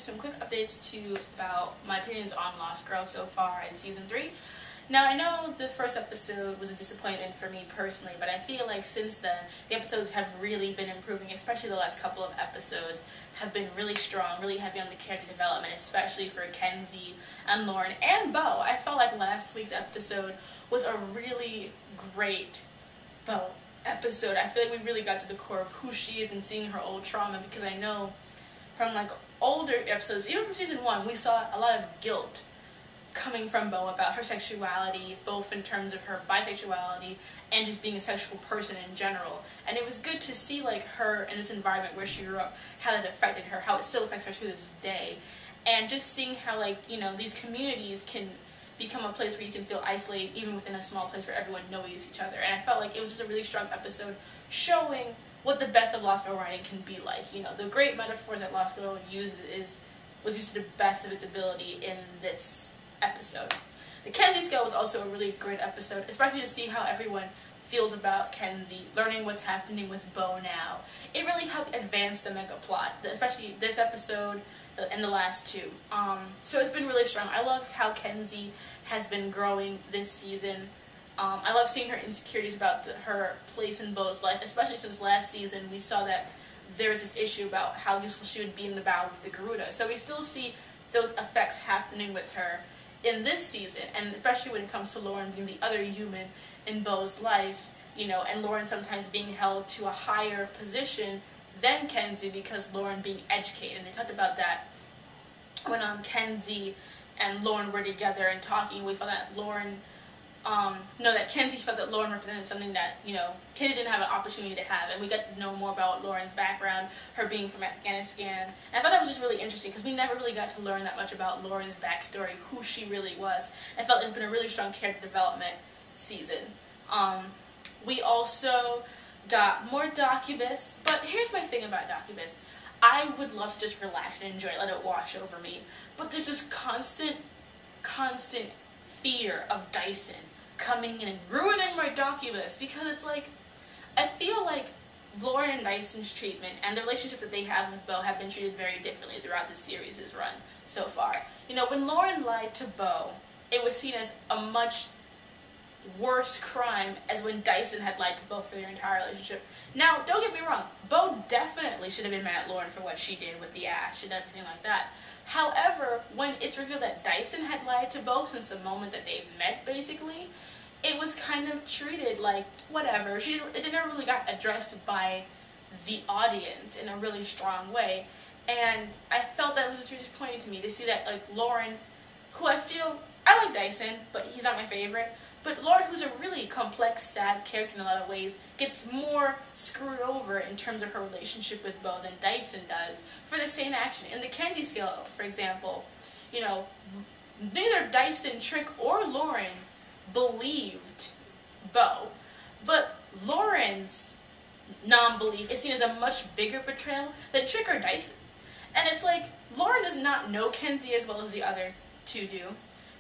some quick updates to you about my opinions on Lost Girl so far in Season 3. Now, I know the first episode was a disappointment for me personally, but I feel like since then, the episodes have really been improving, especially the last couple of episodes have been really strong, really heavy on the character development, especially for Kenzie and Lauren and Bo. I felt like last week's episode was a really great Bo episode. I feel like we really got to the core of who she is and seeing her old trauma, because I know from like older episodes, even from Season 1, we saw a lot of guilt coming from Bo about her sexuality, both in terms of her bisexuality and just being a sexual person in general. And it was good to see like her in this environment where she grew up, how it affected her, how it still affects her to this day. And just seeing how, like, you know, these communities can become a place where you can feel isolated even within a small place where everyone knows each other. And I felt like it was just a really strong episode showing what the best of Lost Girl writing can be like. You know, the great metaphors that Lost Girl uses was used to the best of its ability in this episode. The Kenzie scale was also a really great episode, especially to see how everyone feels about Kenzie, learning what's happening with Bo now. It really helped advance the mega plot, especially this episode and the last two. So it's been really strong. I love how Kenzie has been growing this season. I love seeing her insecurities about her place in Bo's life, especially since last season we saw that there was this issue about how useful she would be in the battle with the Garuda. So we still see those effects happening with her in this season, and especially when it comes to Lauren being the other human in Bo's life, you know, and Lauren sometimes being held to a higher position than Kenzie because Lauren being educated. And they talked about that when Kenzie and Lauren were together and talking. We felt that that Kenzie felt that Lauren represented something that, you know, Kenzie didn't have an opportunity to have, and we got to know more about Lauren's background, her being from Afghanistan. And I thought that was just really interesting because we never really got to learn that much about Lauren's backstory, who she really was. I felt it's been a really strong character development season. We also got more Docubus, but here's my thing about Docubus. I would love to just relax and enjoy it, let it wash over me, but there's this constant fear of Dyson coming in and ruining my Docubus, because it's like, I feel like Lauren and Dyson's treatment and the relationship that they have with Bo have been treated very differently throughout the series' run so far. You know, when Lauren lied to Bo, it was seen as a much worse crime as when Dyson had lied to Bo for their entire relationship. Now, don't get me wrong, Bo definitely should have been mad at Lauren for what she did with the ash and everything like that. However, when it's revealed that Dyson had lied to Bo since the moment that they've met, basically, it was kind of treated like, whatever. It never really got addressed by the audience in a really strong way. And I felt that was just really disappointing to me to see that, like, Lauren, who I like Dyson, but he's not my favorite. But Lauren, who's a really complex, sad character in a lot of ways, gets more screwed over in terms of her relationship with Bo than Dyson does for the same action. In the Kenzie scale, for example, you know, neither Dyson, Trick, or Lauren believed Bo. But Lauren's non-belief is seen as a much bigger betrayal than Trick or Dyson. And it's like, Lauren does not know Kenzie as well as the other two do.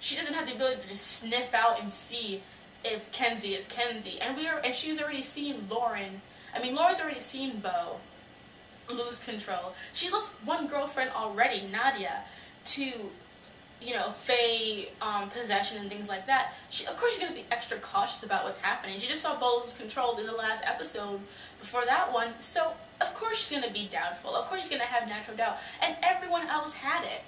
She doesn't have the ability to just sniff out and see if Kenzie is Kenzie. And she's already seen Lauren. I mean, Lauren's already seen Bo lose control. She's lost one girlfriend already, Nadia, to, you know, Faye possession and things like that. Of course she's going to be extra cautious about what's happening. She just saw Bo lose control in the last episode before that one. So, of course she's going to be doubtful. Of course she's going to have natural doubt. And everyone else had it.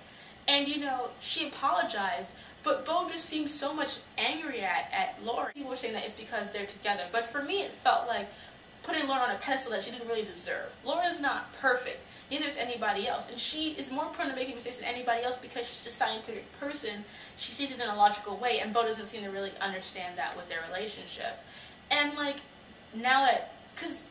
And, you know, she apologized. But Bo just seems so much angry at Lauren. People were saying that it's because they're together. But for me, it felt like putting Lauren on a pedestal that she didn't really deserve. Lauren is not perfect. Neither is anybody else. And she is more prone to making mistakes than anybody else because she's just a scientific person. She sees it in a logical way. And Bo doesn't seem to really understand that with their relationship. And, like, now that... Because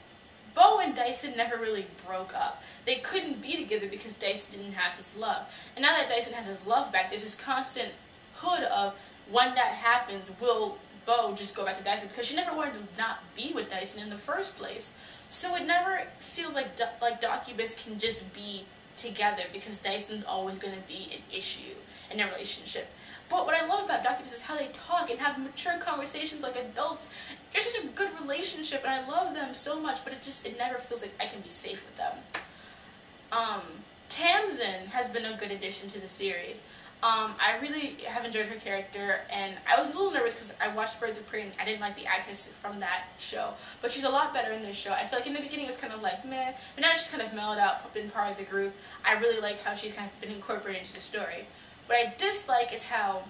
Bo and Dyson never really broke up. They couldn't be together because Dyson didn't have his love. And now that Dyson has his love back, there's this constant hood of, when that happens, will Bo just go back to Dyson, because she never wanted to not be with Dyson in the first place. So it never feels like Docubus can just be together, because Dyson's always going to be an issue in their relationship. But what I love about Docubus is how they talk and have mature conversations like adults. They're such a good relationship, and I love them so much, but it never feels like I can be safe with them. Tamsin has been a good addition to the series. I really have enjoyed her character, and I was a little nervous because I watched Birds of Prey and I didn't like the actress from that show, but she's a lot better in this show. I feel like in the beginning it's kind of like meh, but now she's kind of mellowed out, been part of the group. I really like how she's kind of been incorporated into the story. What I dislike is how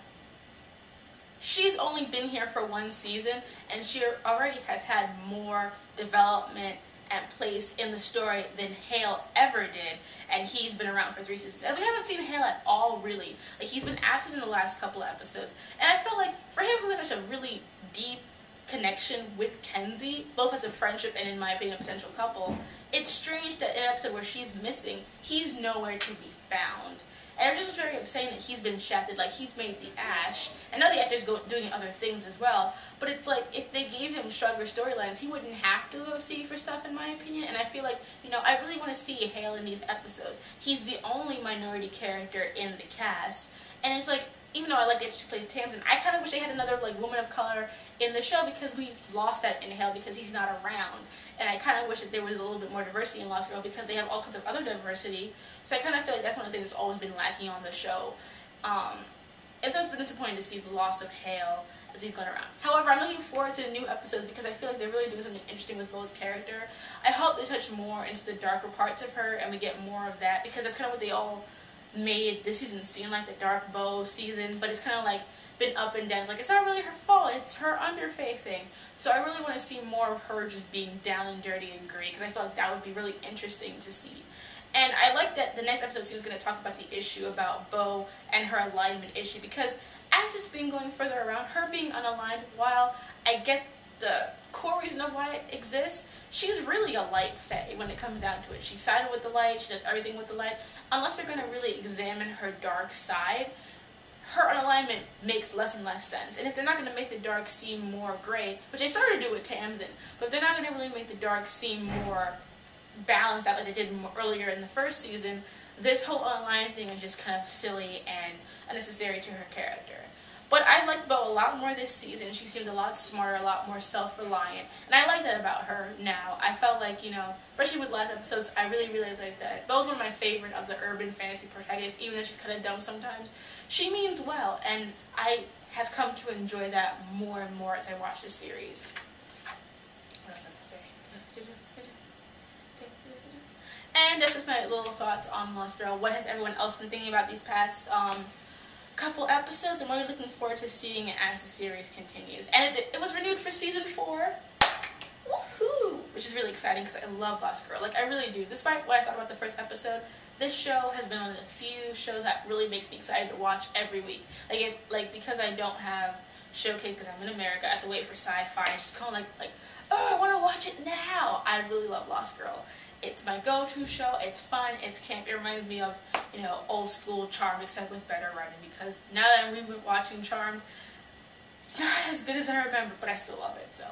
she's only been here for one season, and she already has had more development and place in the story than Hale ever did, and he's been around for 3 seasons. And we haven't seen Hale at all, really. Like, he's been absent in the last couple of episodes. And I feel like, for him who has such a really deep connection with Kenzie, both as a friendship and, in my opinion, a potential couple, it's strange that in an episode where she's missing, he's nowhere to be found. And it just was very upsetting that he's been shafted, like he's made the Ash. I know the actor's doing other things as well, but it's like if they gave him stronger storylines, he wouldn't have to go see for stuff, in my opinion. And I feel like, you know, I really want to see Hale in these episodes. He's the only minority character in the cast, and it's like, even though I like the actress who plays Tamsin, I kind of wish they had another like woman of color in the show, because we've lost that in Hale because he's not around. And I kind of wish that there was a little bit more diversity in Lost Girl, because they have all kinds of other diversity. So I kind of feel like that's one of the things that's always been lacking on the show. And so it's been disappointing to see the loss of Hale as we've gone around. However, I'm looking forward to the new episodes because I feel like they're really doing something interesting with Bo's character. I hope they touch more into the darker parts of her and we get more of that, because that's kind of what they all made this season seem like, the dark Bo season, but it's kind of like been up and down. It's like, it's not really her fault, it's her underfaith thing. So I really want to see more of her just being down and dirty and gritty, because I feel like that would be really interesting to see. And I like that the next episode she was going to talk about the issue about Bo and her alignment issue, because as it's been going further around, her being unaligned, while I get the core reason of why it exists, she's really a light fae when it comes down to it. She's sided with the light, she does everything with the light. Unless they're going to really examine her dark side, her unalignment makes less and less sense. And if they're not going to make the dark seem more gray, which they started to do with Tamsin, but if they're not going to really make the dark seem more balanced out like they did earlier in the first season, this whole unaligned thing is just kind of silly and unnecessary to her character. But I liked Bo a lot more this season. She seemed a lot smarter, a lot more self-reliant. And I like that about her now. I felt like, you know, especially with last episodes, I really like that. Bo's one of my favorite of the urban fantasy protagonists, even though she's kind of dumb sometimes. She means well, and I have come to enjoy that more and more as I watch the series. What else I have to say? And that's just my little thoughts on Lost Girl. What has everyone else been thinking about these past couple episodes, and what are you looking forward to seeing as the series continues? And it was renewed for season 4. Woohoo! Which is really exciting because I love Lost Girl. Like, I really do. Despite what I thought about the first episode, this show has been one of the few shows that really makes me excited to watch every week. Because I don't have Showcase because I'm in America, I have to wait for Sci-Fi. It's just kind of like, oh, I want to watch it now. I really love Lost Girl. It's my go-to show. It's fun. It's camp. It reminds me of, you know, old school Charmed, except with better writing, because now that I'm watching Charmed, it's not as good as I remember, but I still love it, so.